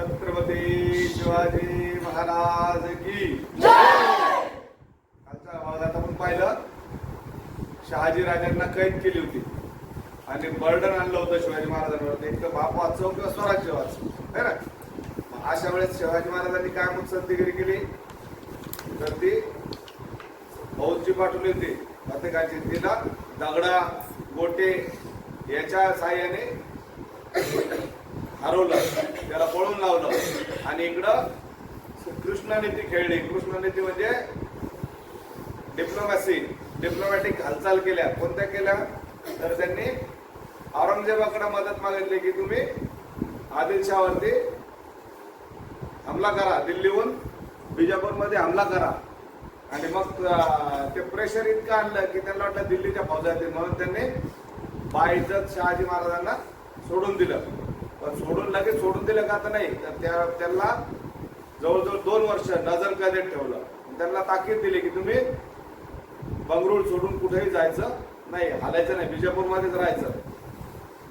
छत्रपती शिवाजी महाराज की जय. कालच्या भागात आपण पाहिलं शहाजी राजांना कैद केली होती आणि बर्डन आणलं होतं शिवाजी महाराजांवर. एक तर बाप वाचव किंवा स्वराज्य वाचव है ना. अशा वेळेस शिवाजी महाराजांनी काय मुत्सद्देगिरी केली तर ती फौजी पाठवली होती प्रत्येकाची. तिला दगडा गोटे याच्या साह्याने हरवलं, त्याला पळून लावलं आणि इकडं कृष्णनीती खेळली. कृष्णनीती म्हणजे डिप्लोमॅटिक हालचाल केल्या. कोणत्या केल्या तर त्यांनी औरंगजेबाकडे मदत मागितली की तुम्ही आदिलशाहवरती हमला करा, दिल्लीहून बिजापूरमध्ये हमला करा. आणि मग ते प्रेशर इतकं आणलं की त्यांना वाटलं दिल्लीच्या फौजा येतील, म्हणून त्यांनी बाइज्जत शहाजी महाराजांना सोडून दिलं. पण लगेच सोडून दिलं का तर नाही, तर त्यांना जवळजवळ 2 वर्ष नजर कैदेत ठेवलं. त्यांना ताकीद दिली की तुम्ही बंगळूर सोडून कुठेही जायचं नाही, हालायचं नाही, बिजापूरमध्येच राहायचं.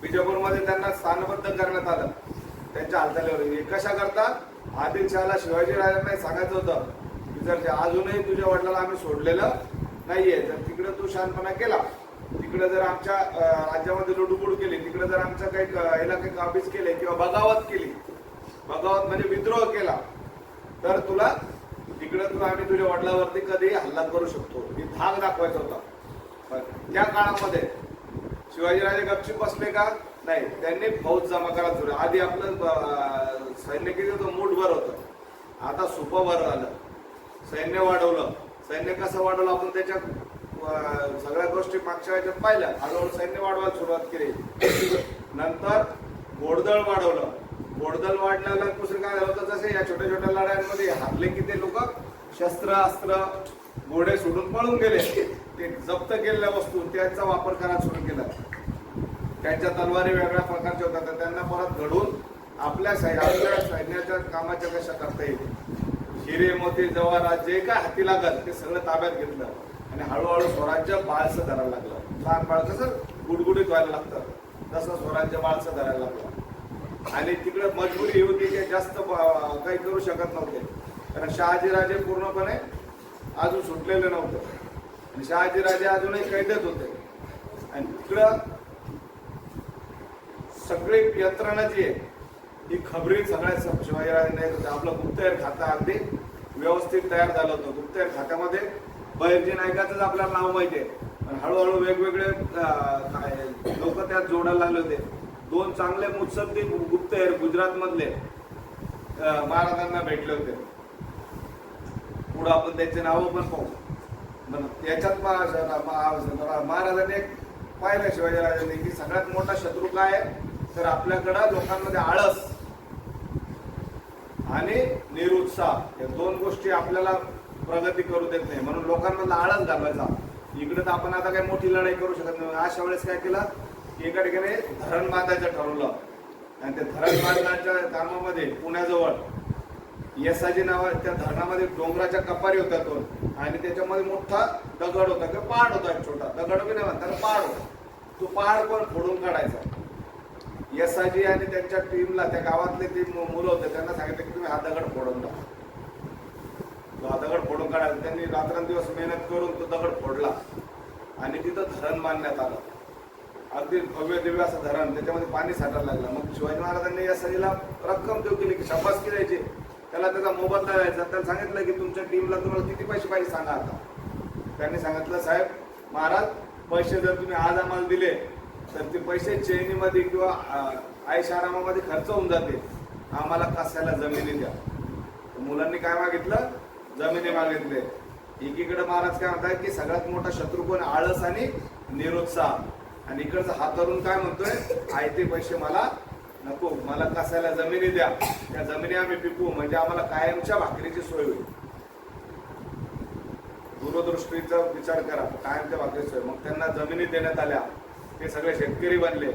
बिजापूरमध्ये त्यांना स्थानबद्ध करण्यात आलं त्यांच्या हालचालीवर. कशा करता आदिलशहाला शिवाजी राजांना सांगायचं होतं की जर अजूनही तुझ्या वडिलांना आम्ही सोडलेलं नाहीये, जर तिकडे तू शांतपणा केला, तिकडे जर आमच्या राज्यामध्ये लुडबुड केली, तिकडे जर आमच्या काही याला काही काबीज केले किंवा बगावत केली, बगावत म्हणजे विद्रोह केला, तर तुला तिकडे आम्ही तुझ्या वडिलांवरती कधीही हल्ला करू शकतो. ही धाक दाखवायचा होता. पण त्या काळामध्ये शिवाजीराजे गपचूप बसले का नाही, त्यांनी फौज जमा करायला सुरू. आधी आपलं सैन्य किती होतं, मूठभर होतं, आता सुपभर झालं. सैन्य वाढवलं. सैन्य कसं वाढवलं आपण त्याच्या सगळ्या गोष्टी मागच्या ह्याच्यात पाहिल्या. हळूहळू सैन्य वाढवायला सुरुवात केली. नंतर घोडदळ वाढवलं. घोडदळ वाढल्याला दुसरं काय झालं होतं, जसे या छोट्या छोट्या लढायांमध्ये हारले की ते लोक शस्त्र अस्त्र घोडे सोडून पळून गेले. ते जप्त केलेल्या वस्तू त्यांचा वापर करायला सुरू केला. त्यांच्या तलवारी वेगळ्या प्रकारच्या होत्या, तर त्यांना परत घडवून आपल्या सैन्याच्या कामाच्या कशा करता येईल, हिरे मोती जवाहरात जे काय हाती लागत ते सगळं ताब्यात घेतलं आणि हळूहळू स्वराज्य बाळसं धरायला लागलं. लहान बाळ कसं गुडगुडीत व्हायला लागतं, तसं स्वराज्य बाळसं धरायला लागलं. आणि तिकडे मजबुरी ही होती की जास्त काही करू शकत नव्हते, कारण शहाजीराजे पूर्णपणे अजून सुटलेले नव्हते आणि शहाजीराजे अजूनही कैदेत होते. आणि तिकडं सगळी यंत्रणा जी आहे ही खबरी सगळ्या शिवाजीराजांनी आपलं गुप्तहेर खातं अगदी व्यवस्थित तयार झालं होतं. गुप्तहेर खात्यामध्ये बहिर्जी नायकाचंच आपल्याला नाव माहिती आहे, पण हळूहळू वेगवेगळे लोक त्यात जोडायला लागले होते. 2 चांगले मुत्सद्दी गुप्तहेर गुजरात मधले महाराजांना भेटले होते. पुढे आपण त्यांचे नाव पण पाहू. याच्यात महाराजांनी एक पाहिलं शिवाजीराजांनी की सगळ्यात मोठा शत्रू काय आहे तर आपल्याकडं लोकांमध्ये आळस आणि निरुत्साह, या 2 गोष्टी आपल्याला प्रगती करू देत नाही. म्हणून लोकांमधला आळस घालवायचा. इकडे तर आपण आता काही मोठी लढाई करू शकत नाही. अशा वेळेस काय केलं की एका ठिकाणी धरण बांधायचं ठरवलं आणि ते धरण बांधण्याच्या कामामध्ये पुण्याजवळ येसाजी नावा त्या धरणामध्ये डोंगराच्या कपारी होत्या 2 आणि त्याच्यामध्ये मोठा दगड होता किंवा पहाड होता, एक छोटा दगड बी नाही म्हणतात, पहाड होता. तो पहाड पण फोडून काढायचा. येसाजी आणि त्यांच्या टीमला, त्या गावातले ते मुलं होते, त्यांना सांगितलं की तुम्ही हा दगड फोडून टाका. तो हा दगड फोडून काढायचा. त्यांनी रात्रंदिवस मेहनत करून तो दगड फोडला आणि तिथं धरण बांधण्यात आलं. अगदी भव्य दिव्य असं धरण, त्याच्यामध्ये पाणी साठायला लागलं. मग शिवाजी महाराजांनी येसाजीला रक्कम देऊ केली की शाबासकी द्यायची, त्याला त्याचा मोबदला द्यायचा. त्याला सांगितलं की तुमच्या टीमला तुम्हाला किती पैसे पाहिजे सांगा आता. त्यांनी सांगितलं साहेब महाराज, पैसे जर तुम्ही आज आम्हाला दिले तर ते पैसे चैनीमध्ये किंवा आयश आरामामध्ये खर्च होऊन जाते, आम्हाला कशाला जमिनी द्या. मुलांनी काय मागितलं, जमिनी मागितले. एकीकडे महाराज काय म्हणतात की सगळ्यात मोठा शत्रू कोण, आळस आणि निरुत्साह. आणि इकडचा हा तरुण काय म्हणतोय, आयते पैसे मला नको, मला कशाला जमिनी द्या, त्या जमिनी आम्ही पिकवू, म्हणजे आम्हाला कायमच्या भाकरीची सोय होईल. दूरदृष्टीचा विचार करा, कायमच्या भाकरीची सोय. मग त्यांना जमिनी देण्यात आल्या, ते सगळे शेतकरी बनले.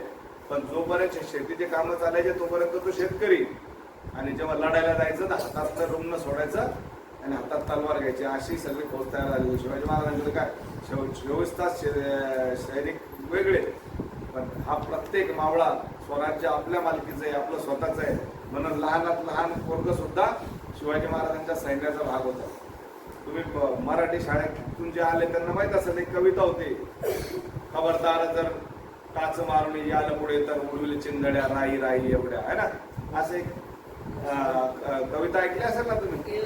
पण जोपर्यंत शेतीचे कामं चालायचे तोपर्यंत तो शेतकरी, आणि जेव्हा लढायला जायचं तर हातातलं रुग्ण सोडायचं आणि हातात तलवार घ्यायची, अशी सगळी फौज तयार झाली. शिवाजी महाराजांकडे काय 24 तास सैनिक वेगळे पण हा प्रत्येक मावळा स्वराज्य आपल्या मालकीचं आहे, आपलं स्वतःचं आहे. म्हणून लहानात लहान पोरग सुद्धा शिवाजी महाराजांच्या सैन्याचा भाग होता. तुम्ही मराठी शाळेतून जे आले त्यांना माहित असेल, एक कविता होती, खबरदार जर टाच मारून याला पुढे तर उडविले चिंधड्या राई राई एवढ्या, आहे ना. असं एक कविता ऐकली असेल ना तुम्ही.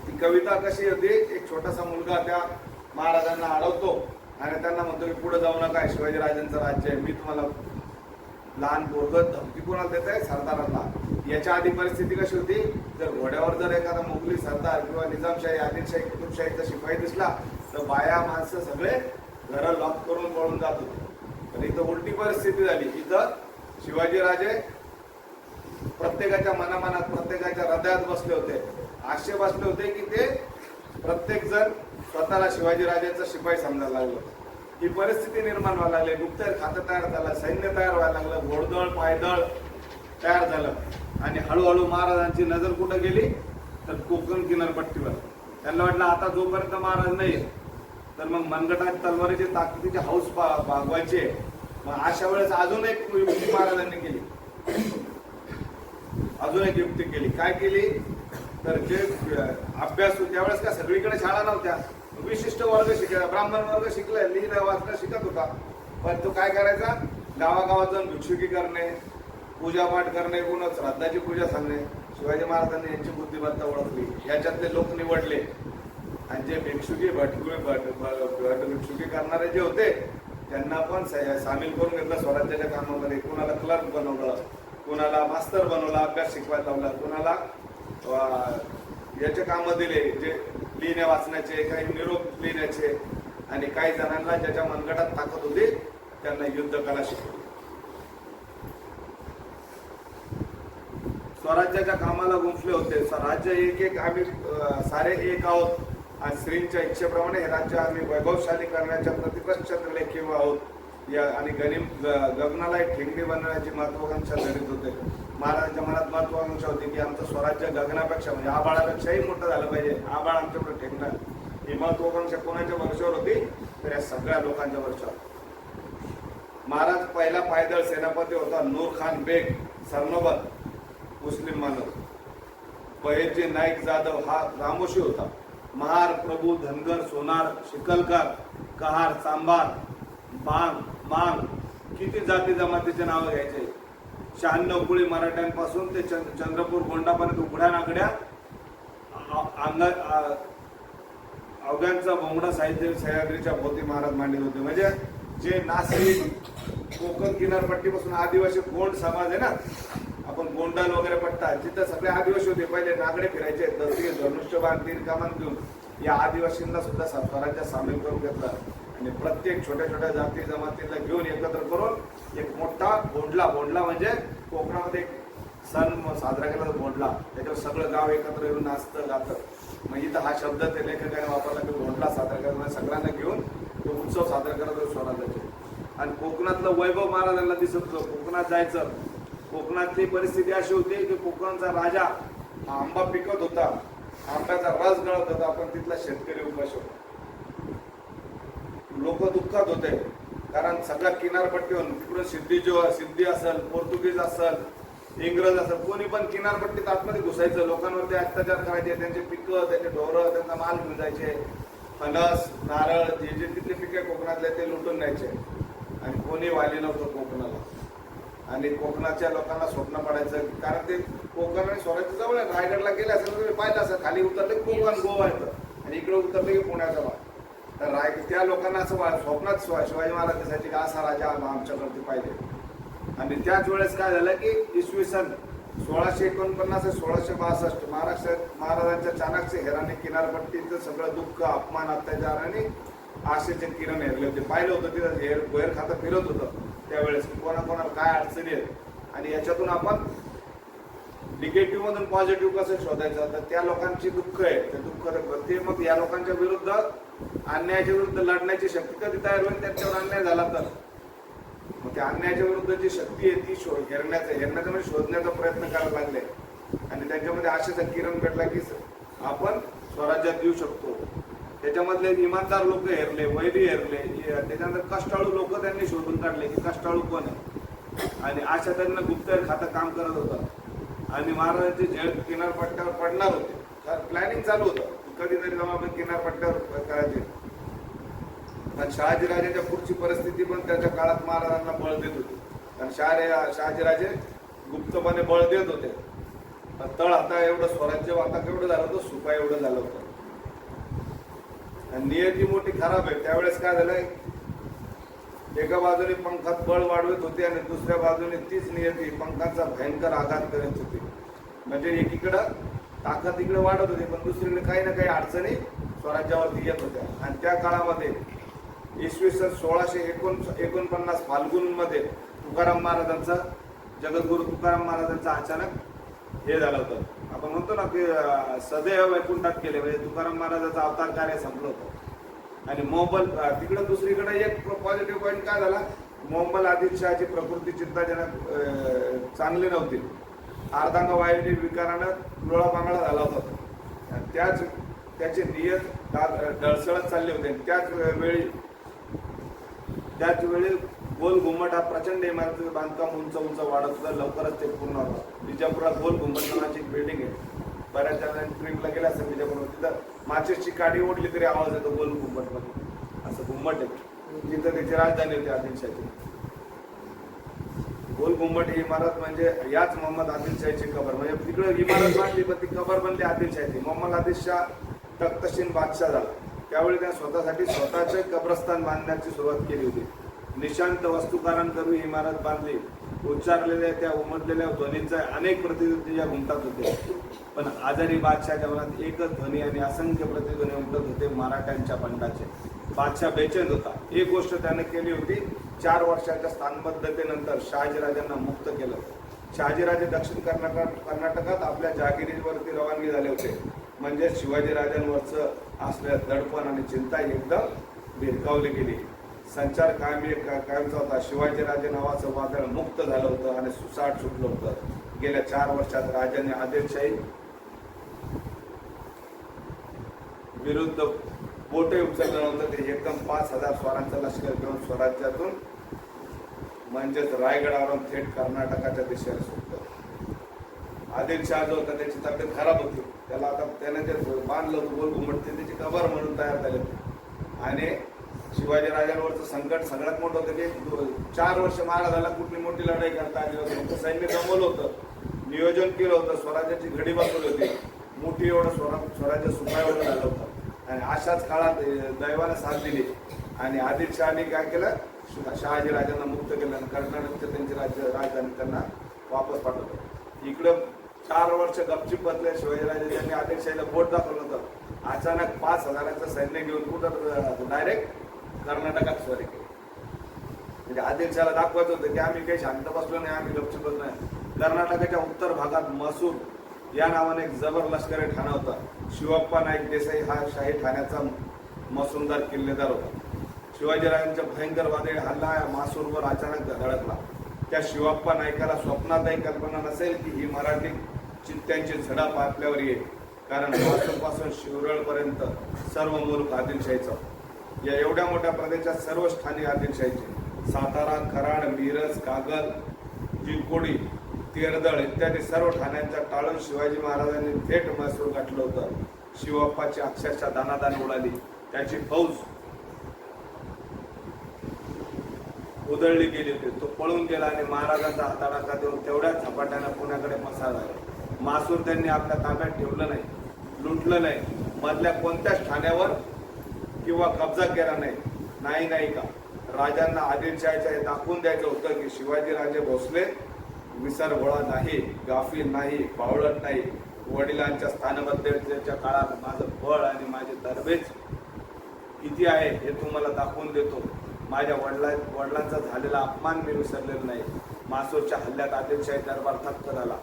ती कविता कशी होती, एक छोटासा मुलगा त्या महाराजांना अडवतो आणि त्यांना म्हणतो की पुढे जाऊ नका, शिवाजीराजांचं राज्य आहे, मी तुम्हाला लहान पोरग धमकी कोणाला देत आहे, सरदारांना. याच्या आधी परिस्थिती कशी होती, जर घोड्यावर जर एखादा मुघली सरदार किंवा निजामशाही आदिलशाही कुतुबशाहीचा शिपाई दिसला तर बाया माणसं सगळे घरं लॉक करून पळून जात होते. पण इथं उलटी परिस्थिती झाली. इथं शिवाजीराजे प्रत्येकाच्या मनामनात प्रत्येकाच्या हृदयात बसले होते, असे बसले होते की ते प्रत्येक जण स्वतःला शिवाजीराजेचा शिपाई समजायला लागलो. ही परिस्थिती निर्माण व्हायला लागली. गुप्तहेर खातं तयार झालं, सैन्य तयार व्हायला लागलं, घोडदळ पायदळ तयार झालं. आणि हळूहळू महाराजांची नजर कुठं गेली तर कोकण किनारपट्टीवर. त्यांना वाटलं आता जोपर्यंत महाराज नाही तर मग मनगटात तलवारीची ताकदीची हौस भागवायची. मग अशा वेळेस अजून एक युक्ती महाराजांनी केली. अजून एक युक्ती केली. काय केली तर जे अभ्यासू, त्यावेळेस का सगळीकडे शाळा नव्हत्या, विशिष्ट वर्ग शिकायला, ब्राह्मण वर्ग शिकलाय, लिहिणं वाचणं शिकत होता. पण तो काय करायचा, गावागावात जाऊन भिक्षुकी करणे, पूजापाठ करणे, पुन्हा श्राद्धाची पूजा सांगणे. शिवाजी महाराजांनी यांची बुद्धिमत्ता ओळखली, याच्यातले लोक निवडले आणि जे भिक्षुकी भिक्षुकी करणारे जे होते त्यांना पण सामील करून घेतलं स्वराज्याच्या कामामध्ये. कुणाला क्लर्क बनवलं, कुणाला मास्तर बनवला, अभ्यास शिकवायला लावला, कुणाला याचे कामं दिले जे लिहिण्या वाचण्याचे, काही निरोप लिहिण्याचे, आणि काही जणांना ज्याच्या मनगटात ताकद होती त्यांना युद्धकला शिकवली. स्वराज्याच्या कामाला गुंफले होते. राज्य एक एक, आम्ही सारे एक आहोत आणि श्रींच्या इच्छेप्रमाणे हे राज्य आम्ही वैभवशाली करण्याच्या प्रतिपश्चंद्र लेखी आहोत. आणि गगनाला एक ठेंगणी बनवण्याची महत्वाकांक्षा धरीत होते. महाराजांच्या मनात महत्वाकांक्षा होती की आमचं स्वराज्य गगनापेक्षा म्हणजे आबाळापेक्षाही मोठं झालं पाहिजे, आबाळ आमच्याकडे ठेंगणार. ही महत्वाकांक्षा कोणाच्या वर्षावर होती तर या सगळ्या लोकांच्या वर्षावर. महाराज पहिला पायदळ सेनापती होता नूर खान बेग सरनोबत, मुस्लिम मानव. बहेरजी नाईक जाधव हा रामोशी होता. महार, प्रभू, धनगर, सोनार, शिकलकर, कहार, सांबार, बांग, मांग, किती जाती जमातीचे नावं घ्यायचे. 96 कुळी मराठ्यांपासून ते चंद्रपूर गोंडापर्यंत उघड्या नागड्या अवघ्यांचा बोंगडा साहित्य सह्याद्रीच्या भोवती महाराज मांडले होते. म्हणजे जे नाशिक कोकण किनारपट्टीपासून आदिवासी गोंड समाज आहे ना, आपण गोंडल वगैरे पट्टा, जिथं सगळे आदिवासी होते, पहिले नागडे फिरायचे, दसरी धनुष्यबाण तीर कामान घेऊन. या आदिवासींना सुद्धा स्वराज्यात सामील करून घेतलं आणि प्रत्येक छोट्या छोट्या जाती जमातीला घेऊन एकत्र करून एक मोठा बोंडला म्हणजे कोकणामध्ये एक सण साजरा केला जातो बोंडला. त्याच्यावर सगळं गाव एकत्र येऊन नाचतं गातं. मग इथं हा शब्द ते लेखकाने वापरला की बोंडला साजरा करतो, सगळ्यांना घेऊन तो उत्सव साजरा करत होतो स्वराज्याचे. आणि कोकणातलं वैभव महाराजांना दिसत होतं. कोकणात जायचं, कोकणातली परिस्थिती अशी होती की कोकणचा राजा आंबा पिकत होता, आंब्याचा रस गळत होता, पण तिथला शेतकरी उपाशी होता. लोक दुःखात होते कारण सगळ्या किनारपट्टीवर तिकडून सिद्धी असेल, पोर्तुगीज असेल, इंग्रज असेल, कोणी पण किनारपट्टीत आतमध्ये घुसायचं, लोकांवरती अत्याचार करायचे, त्यांचे पिकं, त्यांचे ढोरं, त्यांचा माल घेऊन जायचे. फणस, नारळ, जे तिथले पिके कोकणातले ते लुटून न्यायचे. आणि कोणी वाली नव्हतं कोकणाला. आणि कोकणाच्या लोकांना स्वप्न पडायचं कारण ते कोकण आणि स्वराज्य जवळ आहे. रायगडला गेले असेल तुम्ही पाहिलं असेल, खाली उतरले कोकण गोवा येतं आणि इकडे उतरले की पुण्याचा भाग. तर त्या लोकांना असं स्वप्नात शिवाजी महाराज दिसायचे की असा राजा आमच्याकडे पाहिजे. आणि त्याच वेळेस काय झालं की इसवी सन 1649 ते 1662 महाराजांच्या चाणक्य हेराने किनारपट्टीचं सगळं दुःख, अपमान, अत्याचार आणि आशेचे किरण हेरले होते. पाहिलं होतं तिथं भैर खातं फिरत होतं त्यावेळेस कोणाकोणाला काय अडचणी आहेत. आणि याच्यातून आपण निगेटिव्ह मधून पॉझिटिव्ह कसं शोधायचं, तर त्या लोकांची दुःख आहे, ते दुःख ते मग या लोकांच्या विरुद्ध, अन्यायाच्या विरुद्ध लढण्याची शक्ती कधी तयार होईल, त्यांच्यावर अन्याय झाला तर मग त्या अन्यायाच्या विरुद्ध जी शक्ती आहे ती हेरण्याचा म्हणजे शोधण्याचा प्रयत्न करायला लागले. आणि त्यांच्यामध्ये आशेचा किरण भेटला की आपण स्वराज्यात येऊ शकतो. त्याच्यामधले इमानदार लोक हेरले, वैरी हेरले, त्याच्यानंतर कष्टाळू लोक त्यांनी शोधून काढले की कष्टाळू कोण आहे, आणि अशा त्यांना गुप्तहेर खातं काम करत होतं आणि महाराजांचे झेड किनारपट्ट्यावर पडणार होते. प्लॅनिंग चालू होतं कधीतरी जाऊन आपण किनारपट्ट्यावर करायचे. पण शहाजीराजांच्या पुढची परिस्थिती पण त्याच्या काळात महाराजांना बळ देत होती, कारण शहाजीराजे गुप्तपणे बळ देत होते. तळ आता एवढं स्वराज्य आता केवढं झालं होतं, सुपा एवढं झालं होतं. नियती मोठी खराब आहे. त्यावेळेस काय झालंय, एका बाजूने पंखात बळ वाढवत होते आणि दुसऱ्या बाजूने तीच नियती पंखाचा भयंकर आघात करत होती. म्हणजे एकीकडं ताकद इकडे वाढत होती, पण दुसरीकडे काही ना काही अडचणी स्वराज्यावरती येत होत्या. आणि त्या काळामध्ये इसवी सन 1649 फाल्गुन मध्ये तुकाराम महाराजांचा, जगद्गुरु तुकाराम महाराजांचा अचानक हे झालं होतं. आपण म्हणतो ना की सदैव वैकुंठात केले, म्हणजे तुकाराम महाराजांचा अवतार कार्य संपलं होतं. आणि मोहम्मद तिकडे दुसरीकडे एक पॉझिटिव्ह पॉईंट काय झाला, मोहम्मद आदिलशहाची प्रकृती चिंताजनक चांगली नव्हती. अर्धांग वायुनी विकारानं तुळा बांगळा झाला होता. त्याची नियत ढळसळत चालली होते. त्याच वेळी गोल घुमट हा प्रचंड इमारतीचं बांधकाम उंच उंच वाढत होतं. लवकरच ते पूर्ण होतं. विजापुरात गोल घुमट नावाची एक बिल्डिंग आहे. बऱ्याच जणांनी ट्रिपला गेला असेल विजापूर, तिथं माचेसची काडी ओढली तरी आवाज येतो गोल घुमट मध्ये. असं घुमट आहे जिथं त्याची राजधानी होती आदिलशाही. गोल घुमट ही इमारत म्हणजे याच मोहम्मद आदिलशाहीची कबर, म्हणजे तिकडे इमारत बांधली पण ती कबर बनली आदिलशाहीची. मोहम्मद आदिलशाह तख्तशीन बादशाह झाला त्यावेळी त्या स्वतःसाठी स्वतःचे कब्रस्तान बांधण्याची सुरुवात केली होती. निशांत वस्तुकारण करून ही इमारत बांधली. उच्चारलेल्या त्या उमटलेल्या ध्वनीचा अनेक प्रतिध्वनी या घुमतात होते. पण आजारी बादशाहच्या मनात एकच ध्वनी आणि असंख्य प्रतिध्वनी उमटत होते, मराठ्यांच्या बंडाचे. बादशाह बेचैन होता. एक गोष्ट त्याने केली होती, 4 वर्षाच्या स्थानबद्धतेनंतर शहाजीराजांना मुक्त केलं. शहाजीराजे दक्षिण कर्नाटकात आपल्या जागिरीवरती रवानगी झाले होते. म्हणजे शिवाजीराजांवरचं असलेलं दडपण आणि चिंता एकदम भिरकावली गेली. संचार कायमचा होता. शिवाजीराजे नावाचं वादळ मुक्त झालं होतं आणि सुसाट सुटलं होतं. गेल्या 4 वर्षात राजाने आदिलशाही विरुद्ध बोटे उचललं नव्हतं. ते एकदम 5000 स्वारांचं लष्कर घेऊन स्वराज्यातून म्हणजेच रायगडावरून थेट कर्नाटकाच्या दिशेला सुटलं. आदिलशाह जो होता त्याची तब्येत खराब होती. त्याने जे बांधलं होतं गोल घुमट त्याची कबर म्हणून तयार झाली होती. आणि शिवाजीराजांवरचं संकट सगळ्यात मोठं होतं की 4 वर्ष महाराजाला कुठली मोठी लढाई करता आली होती. सैन्य जमवलं होतं, नियोजन केलं होतं, स्वराज्याची घडी बसवली होती. मोठी एवढं स्वराज्य सुखा एवढं झालं होतं. आणि अशाच काळात दैवाने साथ दिली आणि आदिलशहाने काय केलं, शहाजीराजांना मुक्त केलं आणि कर्नाटकच्या त्यांची राजधानी त्यांना वापस पाठवलं. इकडं 4 वर्ष गपचीप बसले शिवाजीराजे. त्यांनी आदिलशाहीला बोट दाखवलं होतं. अचानक 5000चं सैन्य घेऊन कुठं डायरेक्ट कर्नाटकात स्वारी केली. म्हणजे आदिलशाहला दाखवायचं होतं की आम्ही काही शांत बसलो नाही, आम्ही गपचूप बसलो नाही. कर्नाटकाच्या उत्तर भागात मसूर या नावाने एक जबर लष्करी ठाणा होता. शिवप्पा नाईक देसाई हा शाही ठाण्याचा मसूनदार किल्लेदार होता. शिवाजीराजांच्या भयंकर वादळी हल्ला मासूरवर अचानक धडकला. त्या शिवप्पा नाईकाला स्वप्नातही कल्पना नसेल की ही मराठी चित्त्यांची झडप आपल्यावर येईल. कारण मासूरपासून शिवरळपर्यंत सर्व मुलूक आदिलशाहीचा. या एवढ्या मोठ्या प्रदेशात सर्व स्थानिक आदिलशाहीचे. सातारा, कराड, मिरज, कागल, चिंचोडी, तेरदळ इत्यादी सर्व ठाण्यांच्या टाळून शिवाजी महाराजांनी थेट म्हैसूर गाठलं होतं. शिवप्पाची अक्षरशः दानादान उडाली. त्याची फौज उधळली गेली होती. तो पळून गेला आणि महाराजांचा हाताळाचा देऊन तेवढ्याच झपाट्यानं पुण्याकडे पसार झाला. मासूर त्यांनी आपल्या ताब्यात ठेवलं नाही, लुटलं नाही, मधल्या कोणत्याच ठाण्यावर किंवा कब्जा केला नाही. नाही का राजांना आदिलशाहीच्या हे दाखवून द्यायचं होतं की शिवाजीराजे भोसले विसरभोळा नाही, गाफील नाही, बावळट नाही. वडिलांच्या स्थानबद्धतेच्या काळात माझं बळ आणि माझे दरवेज किती आहे हे तुम्हाला दाखवून देतो. माझ्या वडिलांचा झालेला अपमान मी विसरलेला नाही. मासूरच्या हल्ल्यात आदिलशाही दरबार थक्क झाला.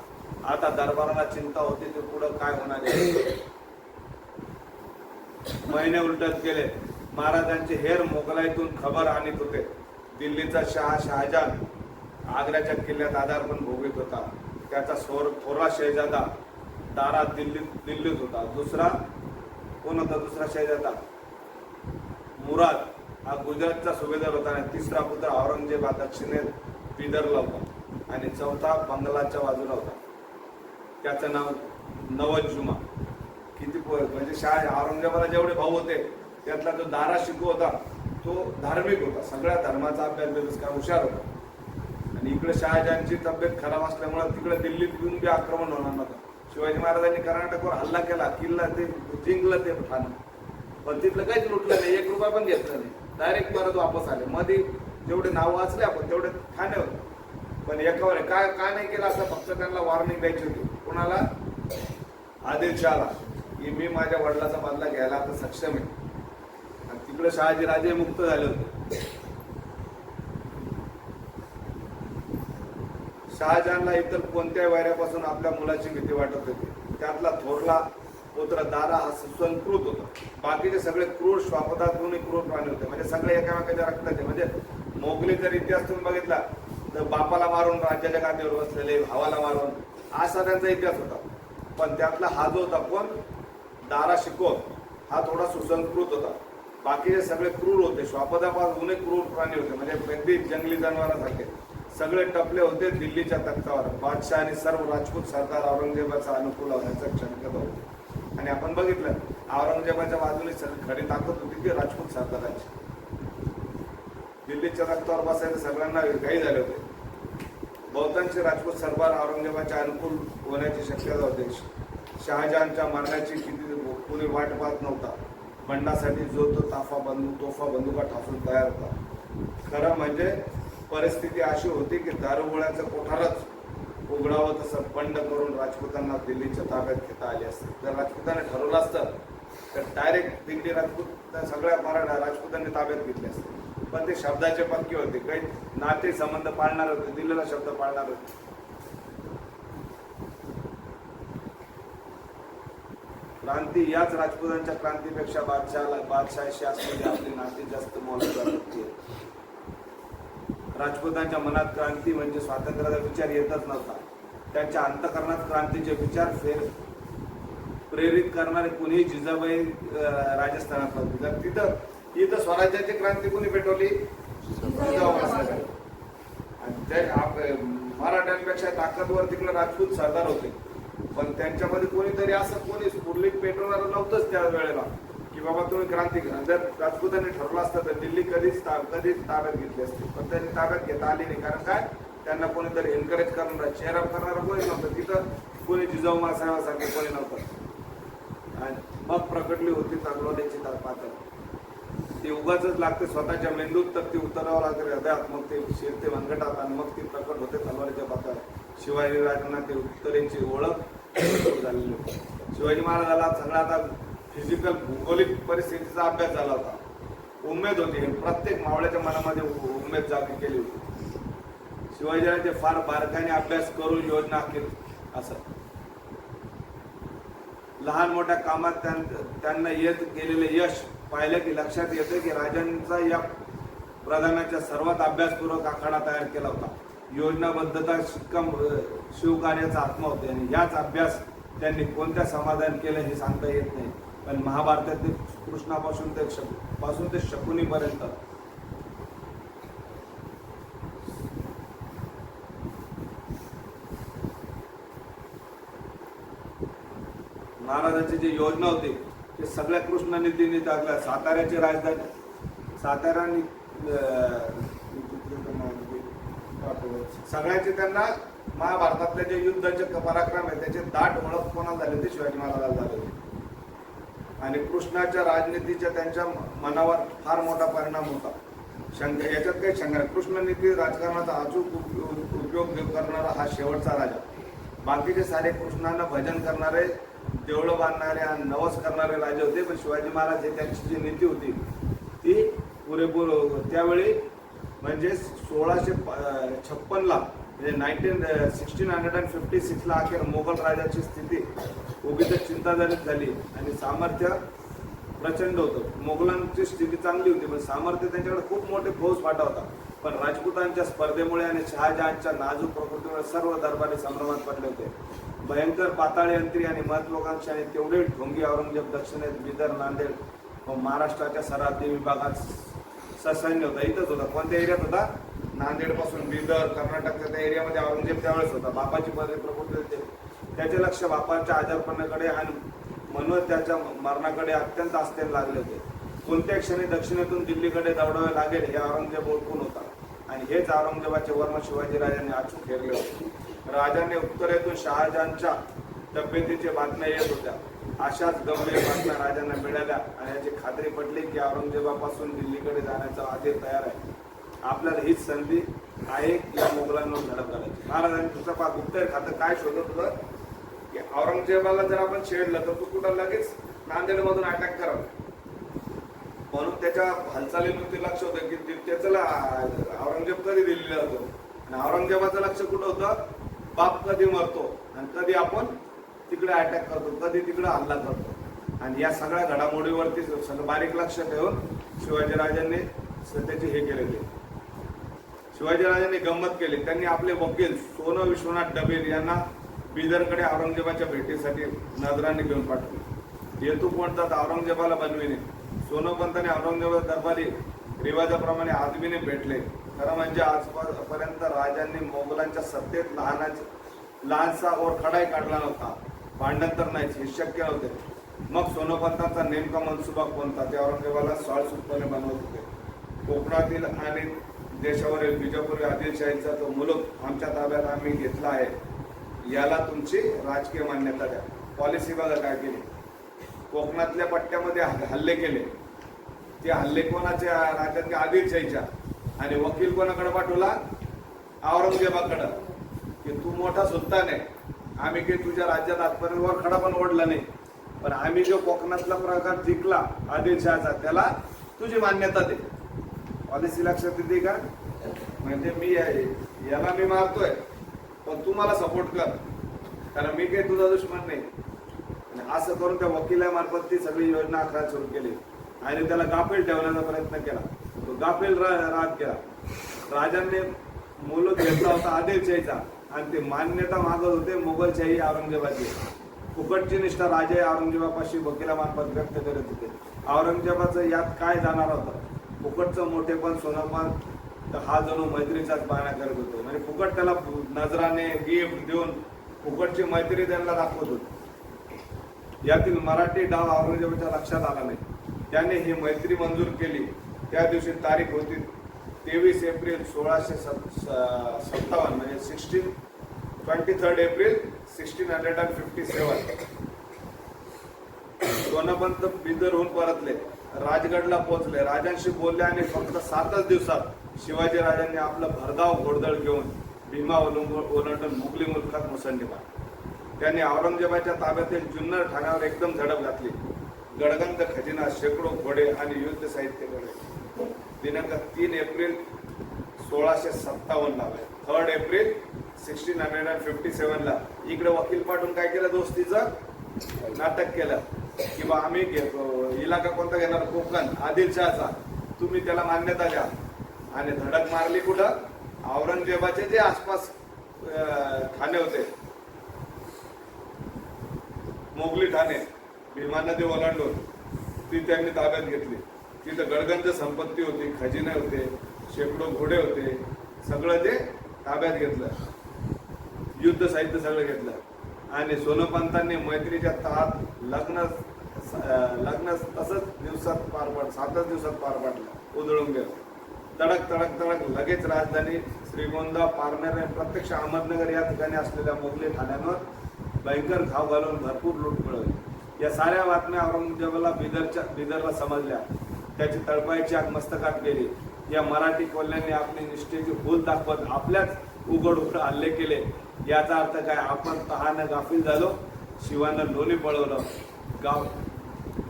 आता दरबाराला चिंता होती ते पुढं काय होणार आहे. महिने उलटत गेले. महाराजांचे हेर मोगलाईतून खबर आणत होते. दिल्लीचा शहाजहान आग्र्याच्या किल्ल्यात आधारपण भोगीत होता. त्याचा थोरला शहजादा दारात दिल्लीत होता. दुसरा कोण होता? दुसरा शहजादा मुराद हा गुजरातचा सुभेदार होता आणि तिसरा पुत्र औरंगजेब हा दक्षिणेत बिदरला होता आणि चौथा बंगालच्या बाजूला होता. त्याचं नाव नवजुमा. किती म्हणजे औरंगजेबाला जेवढे भाऊ होते त्यातला जो दारा शिकू होता तो धार्मिक होता, सगळ्या धर्माचा अभ्यास का हुशार होता. आणि इकडे शहाजहानची तब्येत खराब असल्यामुळे तिकडे दिल्लीत येऊन बी आक्रमण होणार नव्हतं. शिवाजी महाराजांनी कर्नाटकवर हल्ला केला, किल्ला ते जिंकलं ते ठाणं, पण तिथलं काहीच लुटलं नाही, 1 रुपया पण घेतलं नाही. डायरेक्ट परत वापस आले. मध्ये जेवढे नाव वाचले आपण तेवढे ठाणे होते, पण एकावर काय काय नाही केलं असं फक्त त्यांना वॉर्निंग द्यायची होती. कोणाला? आदिलशहाला, की मी माझ्या वडिलाचा बदला घ्यायला आता सक्षम आहे. आणि तिकडे शहाजी राजे मुक्त झाले होते. शहाजहानला इतर कोणत्याही वैऱ्यापासून आपल्या मुलाची भीती वाटत होती. त्यातला थोरला पुत्र दारा हा सुसंस्कृत होता. बाकीचे सगळे क्रूर, श्वापदातूनही क्रूर प्राणी होते, म्हणजे सगळे एकामेकाच्या रक्ताचे. म्हणजे मोगली जर इतिहास तुम्ही बघितला तर बापाला मारून राज्याच्या गादीवर बसलेले, भावाला मारून, असा त्यांचा इतिहास होता. पण त्यातला हा जो होता कोण, दारा शिकोह, हा थोडा सुसंस्कृत होता. बाकीचे सगळे क्रूर होते, श्वापदापासूनही क्रूर प्राणी होते, म्हणजे अगदी जंगली जनावरांसारखे. सगळे टपले होते दिल्लीच्या तख्तावर. बादशाह आणि सर्व राजपूत सरदार औरंगजेबाचा अनुकूल होण्याचा क्षणकत होते. आणि आपण बघितलं औरंगजेबाच्या बाजूने खरी ताकद होती ती राजपूत सरदारांची. दिल्लीच्या तख्तावर बसायला सगळ्यांना घाई झाले होते. बहुतांशी राजपूत सरदार औरंगजेबाच्या अनुकूल होण्याची शक्यता होती. शहाजहानच्या मरणाची कुणी वाट पाहत नव्हता. बंडासाठी जो तो तोफा बंदुका ठासून तयार होता. खरं म्हणजे परिस्थिती अशी होती की दारुगोळ्याचं कोठारच उघडावं तसं बंड करून राजपूतांना दिल्लीच्या ताब्यात घेता आले असते. जर राजपूतांनी ठरवलं असतं तर डायरेक्ट दिल्ली राजपूत सगळ्या मराठा राजपूतांनी ताब्यात घेतले असते. पण ते शब्दाचे पक्के होते, काही नाते संबंध पाळणार होते, दिलेला शब्द पाळणार होते. क्रांती याच राजपूतांच्या क्रांतीपेक्षा बादशाहाशी असलेली आपली नाती जास्त मोलाची होती. राजपूतांच्या मनात क्रांती म्हणजे स्वातंत्र्याचा विचार येतच नव्हता. त्यांच्या अंतःकरणात क्रांतीचे विचार प्रेरित करणारे कुणीही जिजाबाई राजस्थानात होते. तर इथं स्वराज्याची क्रांती कुणी पेटवली? मराठ्यांपेक्षा ताकदवर तिकडे राजपूत सरदार होते, पण त्यांच्यामध्ये कोणीतरी असं कोणी स्फुरलिंग पेटवणारं नव्हतंच त्या वेळेला की बाबा तुम्ही क्रांती करा. जर राजपूतांनी ठरवलं असतं तर दिल्ली कधीच ताब्यात घेतली असते, पण त्यांनी ताब्यात घेता आली नाही. कारण काय, त्यांना कोणीतरी एनकरेज करणारा, चेअरअप करणारं कोणी नव्हतं. तिथं कोणी जिजाऊ मासाहेबासारखे कोणी नव्हतं. आणि मग प्रकटली होती तलवारीची पातळ. ती उगाच लागते स्वतःच्या मेंदूत, तर ती उतरावं लागते हृदयात, मग ते शिरते मनगटात आणि मग ती प्रकट होते तलवारीच्या पातळ. शिवाजी राजांना ते उत्तरेची ओळख झालेली होती. शिवाजी महाराजाला सगळा आता फिजिकल भौगोलिक परिस्थितीचा अभ्यास झाला होता. उमेद होती, प्रत्येक मावळ्याच्या मनामध्ये उमेद जागी केली होती. शिवाजीराजे फार बारकाईने अभ्यास करून योजना आखील. असं लहान मोठ्या कामात त्यांना येत गेलेले यश पाहिलं की लक्षात येतं की राजांचा या प्रधानाच्या सर्वात अभ्यासपूर्वक आखाडा तयार केला होता. योजनाबद्धता शिवकार्याचा आत्मा होते आणि याच अभ्यास त्यांनी कोणत्या समाधान केलं हे सांगता येत नाही. पण महाभारतातील कृष्णापासून ते शकुनीपर्यंत महाराजांची जी योजना होती ते सगळ्या कृष्णनीतीने टाकल्या. साताऱ्याची राजधानी साताऱ्यानी सगळ्याचे त्यांना महाभारतातले जे युद्धाचे पराक्रम आहे त्याचे दाट ओळख कोणाला झाले होते? शिवाजी महाराजाला झाले होते. आणि कृष्णाच्या राजनीतीच्या त्यांच्या मनावर फार मोठा परिणाम होता. याच्यात काही शंका नाही. कृष्णनीती राजकारणाचा अचूक उपयोग करणारा हा शेवटचा राजा. बाकीचे सारे कृष्णांना भजन करणारे, देवळं बांधणारे आणि नवस करणारे राजे होते. पण शिवाजी महाराज हे त्यांची जी नीती होती ती पुरेपूर त्यावेळी म्हणजे 1656ला म्हणजे 1656ला अखेर मोगल राजाची स्थिती उगीच चिंताजनक झाली आणि सामर्थ्य प्रचंड होतं. मोगलांची स्थिती चांगली होती पण सामर्थ्य त्यांच्याकडे खूप मोठे फौज फाटा होता. पण राजपूतांच्या स्पर्धेमुळे आणि शहाजहानच्या नाजूक प्रकृतीमुळे सर्व दरबारी संभ्रमात पडले होते. भयंकर पाताळी अंतरी आणि महत्वाकांक्षी आणि तेवढे ढोंगी औरंगजेब दक्षिणेत बिदर, नांदेड महाराष्ट्राच्या सरहद्दी विभागात ससैन्य होता, इथंच होता. कोणत्या एरियात होता? नांदेड पासून बिदर, कर्नाटकच्या त्या एरियामध्ये औरंगजेब त्यावेळेस होता. बापाची प्रकृती होते, त्याचे लक्ष बापाच्या आजारपणाकडे आणि म्हणून त्याच्या मरणाकडे अत्यंत आस्थेने लागले होते. कोणत्या क्षणी दक्षिणेतून दिल्लीकडे दौडावे लागेल हे औरंगजेब ओळखून होता आणि हेच औरंगजेबाचे वर्ण शिवाजीराजांनी अचूक हेरले होते. राजाने उत्तरेतून शहाजहानच्या तब्येतीच्या बातम्या येत होत्या. अशाच गंभीर बातम्या राजांना मिळाल्या आणि याची खात्री पटली की औरंगजेबापासून दिल्लीकडे जाण्याचा आदेश तयार आहे. आपल्याला हीच संधी आहे या मोगलांवर झडप घालायची. महाराजांनी तुझं गुप्तहेर खातं काय शोधत होतं की औरंगजेबाला जर आपण छेडलं तर तू कुठं लगेच नांदेडमधून अटॅक करावं, म्हणून त्याच्या हालचालीवरती लक्ष होतं की त्याचं औरंगजेब कधी दिल्लीला जातो आणि औरंगजेबाचं लक्ष कुठं होतं, बाप कधी मरतो आणि कधी आपण तिकडे अटॅक करतो, कधी तिकडे हल्ला करतो. आणि या सगळ्या घडामोडीवरती सगळं बारीक लक्ष ठेवून शिवाजीराजांनी त्याचे हे केले. शिवाजीराजांनी गंमत केली. त्यांनी आपले वकील सोनं विश्वनाथ डबीर यांना बिदरकडे औरंगजेबाच्या भेटीसाठी नजराने घेऊन पाठवले. हेतू कोणता? औरंगजेबाला बनविणे. सोनोपंतांनी औरंगजेबाच्या दरबारी रिवाजाप्रमाणे आदमीने भेटले. खरं म्हणजे आजपर्यंत राजांनी मोगलांच्या सत्तेत लहानसा और खडाई काढला नव्हता. भांडण तर नाहीच, हे शक्य नव्हते. मग सोनोपंतांचा नेमका मनसुबा कोणता? ते औरंगजेबाला स्वाळसुटपणे बनवत होते. कोकणातील आणि देशावरील बिजापुरी आदिलशाहीचा तो मुलूक आमच्या ताब्यात आम्ही घेतला आहे, याला तुमची राजकीय मान्यता द्या. पॉलिसी बघा काय केली. कोकणातल्या पट्ट्यामध्ये हल्ले केले. ते हल्ले कोणाच्या राज्यातल्या आदिलशाहीच्या आणि वकील कोणाकडे पाठवला? औरंगजेबाकडं, की तू मोठा सुलतान आहे, आम्ही काही तुझ्या राज्यात आजपर्यंत वर खडा पण ओढला नाही, पण आम्ही जो कोकणातला प्रकार जिंकला आदिलशहाचा त्याला तुझी मान्यता दे. पॉलिसी लक्षात येते का? म्हणजे मी याला मी मारतोय पण तू मला सपोर्ट कर, कारण मी काही तुझा दुश्मन नाही. असं करून त्या वकिलामार्फत ती सगळी योजना आखण्यास सुरू केली आणि त्याला गाफील ठेवण्याचा प्रयत्न केला. तो गाफील राज केला. राजांनी मुलूक घेतला होता आदिलशाहीचा आणि ते मान्यता मागत होते मोगलशाही औरंगजेबाची. फुकटची निष्ठा राजे औरंगजेबापाशी वकिलामार्फत व्यक्त करत होते. औरंगजेबाचं यात काय जाणार होतं? फुकटचं मोठेपण, सोनंपण, तर हा जणू मैत्रीचाच बहाणा करत होतो. म्हणजे फुकट त्याला नजराने गिफ्ट देऊन फुकटची मैत्री त्यांना दाखवत होती. यातील मराठी डाव औरंगजेबाच्या लक्षात आला नाही. त्याने ही मैत्री मंजूर केली. त्या दिवशी तारीख होती 23 एप्रिल 1657, म्हणजे 23 एप्रिल 1657. सोनोपंत बिदरहून परतले, राजगडला पोहोचले. राजांशी बोलले आणि फक्त 7च दिवसात शिवाजीराजांनी आपलं भरधाव घोडदळ घेऊन भीमा ओलांडून मुघली मुलखात मुसंडी मारली. त्यांनी औरंगजेबाच्या ताब्यातील जुन्नर ठाण्यावर एकदम झडप घातली. गडगंज खजिना, शेकडो घोडे आणि युद्ध साहित्य मिळाले. दिनांक 3 एप्रिल 1657 ला, 3 एप्रिल 1657 ला इकडे वकील पाठवून काय केलं? दोस्तीचं नाटक केलं की बा आम्ही घेतो इलाका कोणता घेणार? कोकण, आदिलशहाचा, तुम्ही त्याला मान्यता द्या. आणि धडक मारली कुठं? औरंगजेबाचे जे आसपास ठाणे होते, मोगली ठाणे, भीमा नदी ओलांडून ती त्यांनी ताब्यात घेतली. तिथं गडगंज संपत्ती होती, खजिने होते, शेकडो घोडे होते, सगळं ते ताब्यात घेतलं. युद्ध साहित्य सगळं घेतलं. आणि सोनोपंतांनी मैत्रीच्या तहात लग्न तसंच दिवसात पार पडलं, 7च दिवसात पार पडलं, उधळून गेलं. तडक तडक तडक लगेच राजधानी श्रीगोंदा, पारनेर आणि प्रत्यक्ष अहमदनगर या ठिकाणी असलेल्या मोगली ठाण्यांवर भयंकर घाव घालून भरपूर लूट मिळवली. या साऱ्या बातम्या औरंगजेबाला बिदरला समजल्या. त्याची तळपायची आग मस्तकात गेली. या मराठी कोल्ह्यांनी आपली निष्ठेची भूल दाखवत आपल्याच उघड हल्ले केले. याचा अर्थ काय? आपण तहानं गाफील झालो, शिवानं लोणी पळवलं.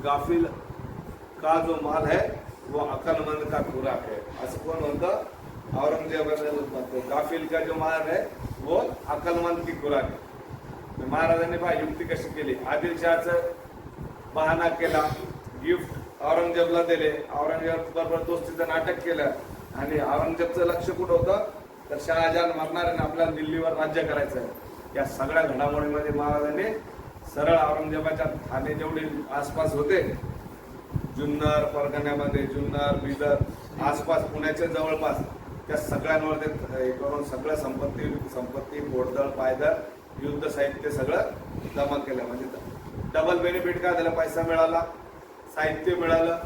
गाफील का जो माल है वो अक्लमंद का खुराक है, असं कोण म्हणतं? औरंगजेबाने म्हणतो गाफील का जो माल है वो अक्लमंद की खुराक है. महाराजांनी पहा युक्ती कशी केली. आदिलशहाचं बहाणा केला, गिफ्ट औरंगजेबला दिले, औरंगजेब बरोबर दोस्तीचं नाटक केलं. आणि औरंगजेबचं लक्ष कुठं होतं? तर शहाजहान मरणार आणि आपल्याला दिल्लीवर राज्य करायचं आहे. या सगळ्या घडामोडीमध्ये महाराजांनी सरळ औरंगजेबाच्या ठाणे जेवढे आसपास होते जुन्नर परगण्यामध्ये जुन्नर बिदर आसपास पुण्याच्या जवळपास त्या सगळ्यांवर ते हे करून सगळं संपत्ती घोडदळ पायदळ युद्ध साहित्य सगळं जमा केलं. म्हणजे डबल बेनिफिट काय झालं, पैसा मिळाला, साहित्य मिळालं,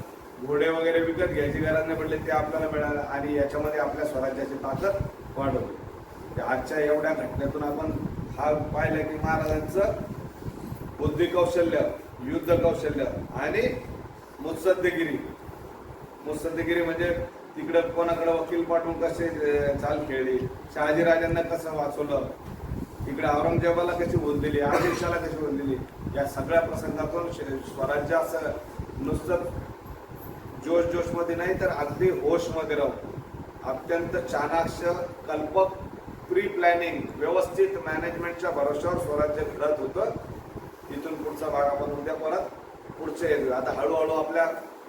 घोडे वगैरे विकत घ्यायची गरज नाही पडली, ते आपल्याला मिळालं आणि याच्यामध्ये आपल्या स्वराज्याची ताकद वाढवली. आजच्या एवढ्या घटनेतून आपण हा पाहिलं की महाराजांचं बुद्धी कौशल्य, युद्ध कौशल्य आणि मुत्सद्देगिरी म्हणजे तिकडे कोणाकडे वकील पाठवून कसे चाल खेळली, शहाजीराजांना कसं वाचवलं, इकडे औरंगजेबाला कशी बोल दिली, आदिलशाला कशी बोल दिली, या सगळ्या प्रसंगातून स्वराज्य असं नुसतं जोश मध्ये नाही तर अगदी होश मध्ये राहून अत्यंत चाणाक्ष कल्पक प्री प्लॅनिंग व्यवस्थित मॅनेजमेंटच्या भरोश्यावर स्वराज्य घडत होतं. इथून पुढचा भाग आपण उद्या परत पुढचे आता हळूहळू आपल्या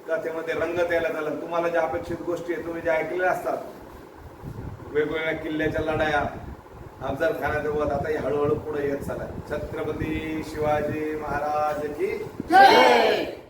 कथेमध्ये रंगत यायला झालं. तुम्हाला ज्या अपेक्षित गोष्टी आहेत तुम्ही ज्या ऐकलेल्या असतात, वेगवेगळ्या किल्ल्याच्या लढाया, अफजल खानासोबत, आता हळूहळू पुढे येत चालला. छत्रपती शिवाजी महाराज की जय.